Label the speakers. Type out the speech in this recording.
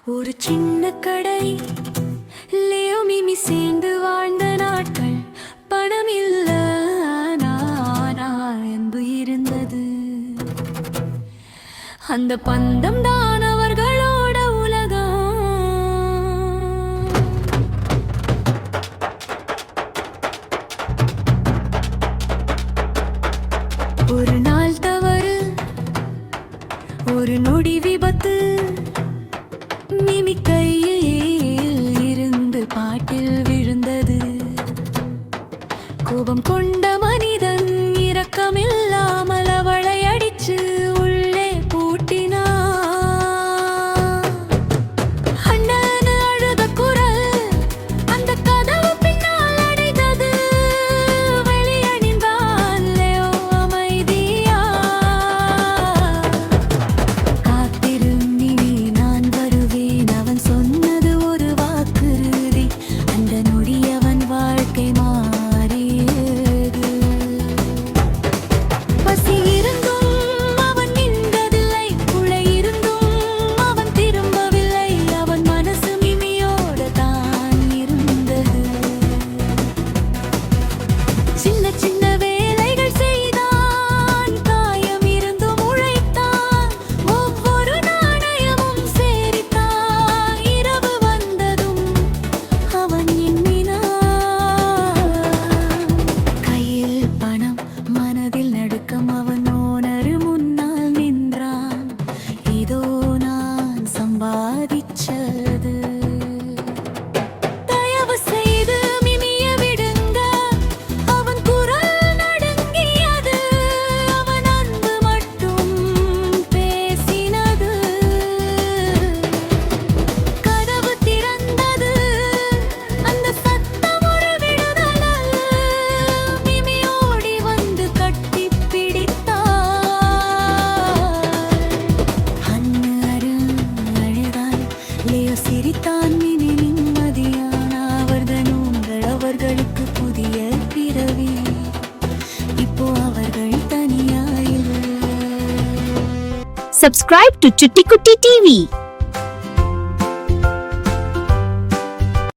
Speaker 1: ஒரு சின்ன கடை லியோ மிமி சேர்ந்து வாழ்ந்த நாட்கள். பணம் இல்ல, அன்பு இருந்தது. அந்த பந்தம் தான் அவர்களோட உலகம். ஒரு நாள் தவறு, ஒரு நொடி விபத்து, மிமி கையில் இருந்து பாட்டில் விழுந்தது. கோபம் கொண்ட மனிதன் இரக்கமில்லாமல் அவளை அடிச்சு உள்ளே பூட்டினான். அண்ணனு அழுத குரல் அந்த கதவு பின்னால் அடைந்தது. வெளியணிந்தான் லியோ அமைதியா. காத்திரு மிமி, நான் வருவேன். அவன் சொன்னது ஒரு வாக்குறுதி. அந்த நொடி அவன் வாழ்க்கை மாறியது. பசி இருந்தும் அவன் நின்றதில்லை, குளை இருந்தும் அவன் திரும்பவில்லை. அவன் மனசு மிமியோடு தான் இருந்தது. சின்ன சின்ன வேலைகள் செய்தான், காயம் இருந்தும் உழைத்தான். ஒவ்வொரு நாணயமும் சேரித்தான். இரவு வந்ததும் அவன் எண்ணினான். கையில் பணம், மனதில் நடுக்கம். அவன் ஓனரு முன்னால் நின்றான். இதோ நான் சம்பாதிச்சது. தயவு செய்து மிமிய விடுங்க. அவன் குரல் நடுங்கியது. அவன் அன்பு மட்டும் பேசினது. கதவு திறந்தது. அந்த சத்தம் ஒரு விடுதல் அல்ல. மிமி ஓடி வந்து கட்டி பிடித்தாள். அண்ணு அழுதான், லியோ சிரித்தான். மிமி நிம்மதியான அவர்தனங்கள் அவர்களுக்கு புதிய பிறவி. இப்போ அவர்கள் தனியாயில்லை.
Speaker 2: Subscribe to Chutti Kutti TV.